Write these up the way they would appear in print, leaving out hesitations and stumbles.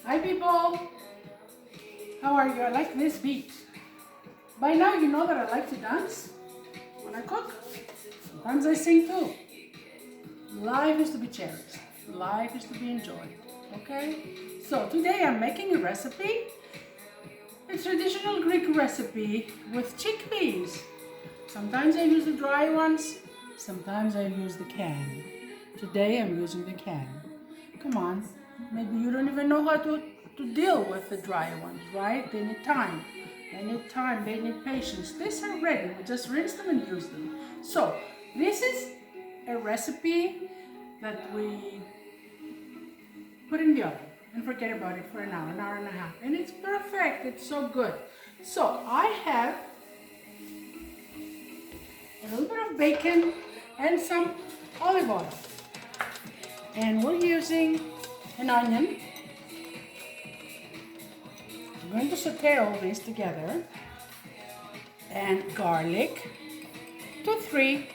Hi people, how are you? I like this beat. By now you know that I like to dance when I cook. Sometimes I sing too. Life is to be cherished. Life is to be enjoyed. Okay? So today I'm making a recipe. A traditional Greek recipe with chickpeas. Sometimes I use the dry ones. Sometimes I use the can. Today I'm using the can. Come on, maybe you don't even know how to deal with the dry ones, right? They need time. They need time, they need patience. These are ready, we just rinse them and use them. So, this is a recipe that we put in the oven and forget about it for an hour and a half. And it's perfect, it's so good. So, I have a little bit of bacon and some olive oil. And we're using an onion. I'm going to saute all these together. And garlic, 2 to 3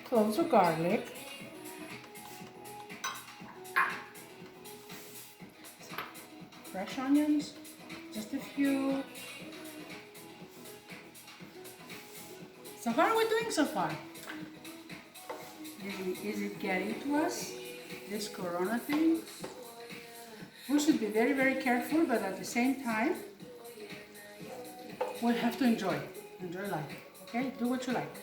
cloves of garlic. Fresh onions, just a few. So how are we doing so far? Is it getting to us? This corona thing? We should be very, very careful, but at the same time, we have to enjoy life. Okay, do what you like.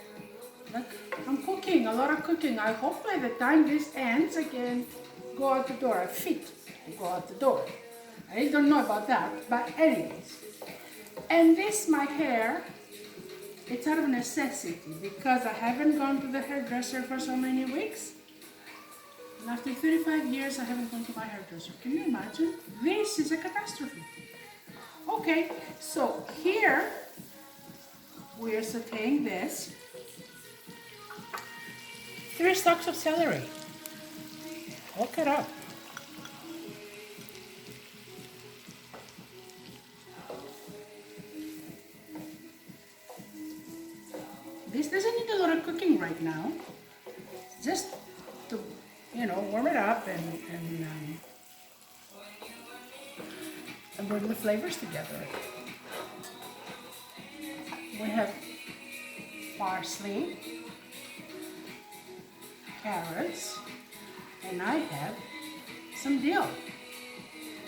Look, I'm cooking, a lot of cooking. I hope by the time this ends, I can go out the door. I fit to go out the door. I don't know about that, but anyways. And this, my hair, it's out of necessity because I haven't gone to the hairdresser for so many weeks. And after 35 years, I haven't gone to my hairdresser. Can you imagine? This is a catastrophe. Okay, so here we are sauteing this. 3 stalks of celery. All cut up. This doesn't need a lot of cooking right now. Just to, warm it up and bring the flavors together. We have parsley, carrots, and I have some dill.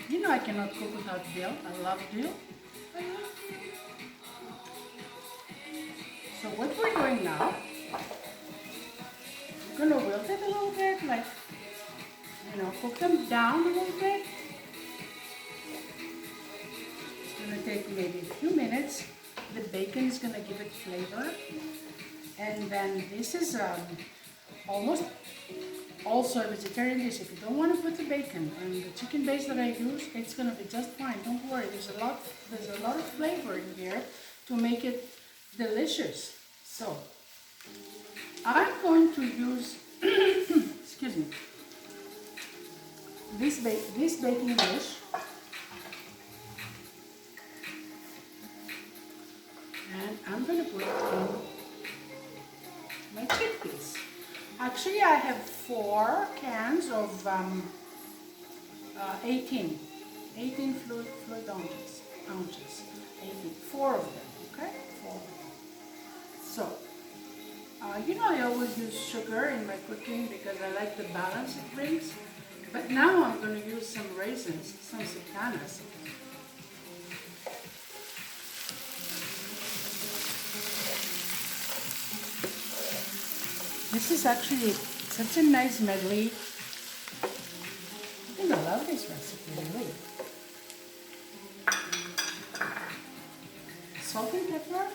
You know I cannot cook without dill. I love dill. So what we're doing now, we're gonna wilt it a little bit, like, cook them down a little bit. It's gonna take maybe a few minutes. The bacon is gonna give it flavor. And then this is almost also a vegetarian dish. If you don't want to put the bacon and the chicken base that I use, it's gonna be just fine. Don't worry. There's a lot of flavor in here to make it delicious. So I'm going to use excuse me, this baking dish, and I'm going to put in my chickpeas. Actually, I have 4 cans of 18 fluid ounces. 18, 4 of them, okay? 4. So, I always use sugar in my cooking because I like the balance it brings. But now I'm going to use some raisins, some sultanas. This is actually such a nice medley. I think I love this recipe, really. Salt and pepper.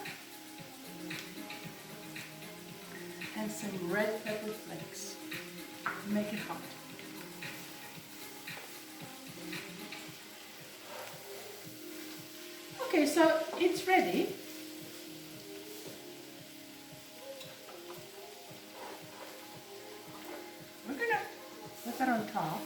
And some red pepper flakes to make it hot. Okay, so it's ready. We're gonna put that on top.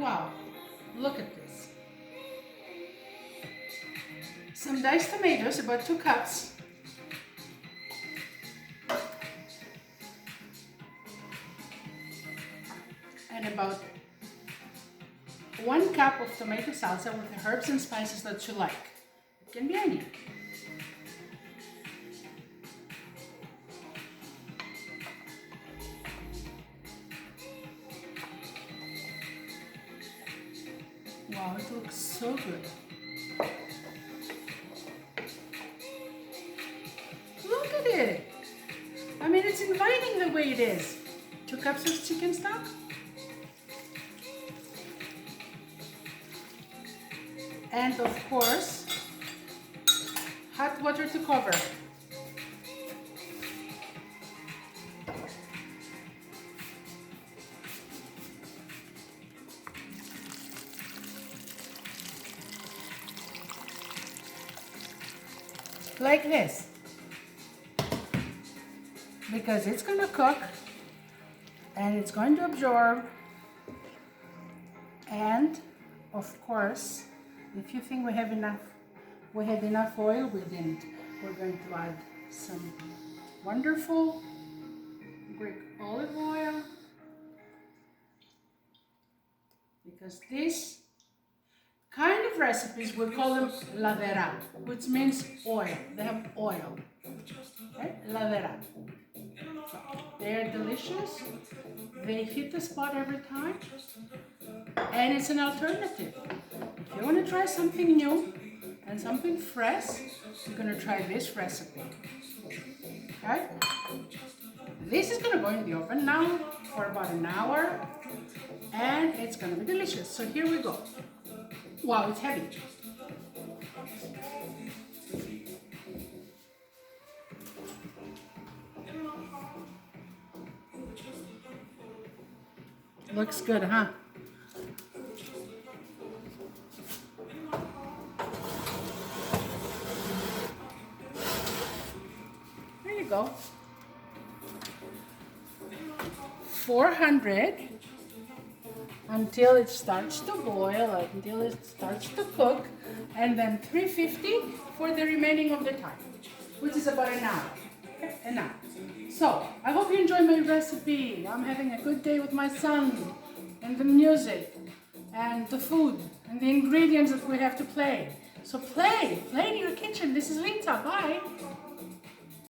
Wow, look at this. Some diced tomatoes, about 2 cups. And about 1 cup of tomato salsa with the herbs and spices that you like. It can be any. Wow, it looks so good. Look at it. I mean, it's inviting the way it is. 2 cups of chicken stock. And of course, hot water to cover. Like this. Because it's going to cook and it's going to absorb. And of course, if you think we had enough oil, we didn't. We're going to add some wonderful Greek olive oil, because this kind of recipes, we call them lavera, which means oil. They have oil. Okay? Lavera. So, they're delicious. They hit the spot every time. And it's an alternative. If you want to try something new and something fresh, you're going to try this recipe. Okay? This is going to go in the oven now for about an hour. And it's going to be delicious. So here we go. Wow, it's heavy. Looks good, huh? There you go. 400 until it starts to boil, until it starts to cook, and then 350 for the remaining of the time, which is about an hour. Okay, an hour. So, I hope you enjoy my recipe. I'm having a good day with my son, and the music, and the food, and the ingredients that we have to play. So play in your kitchen. This is Lita. Bye.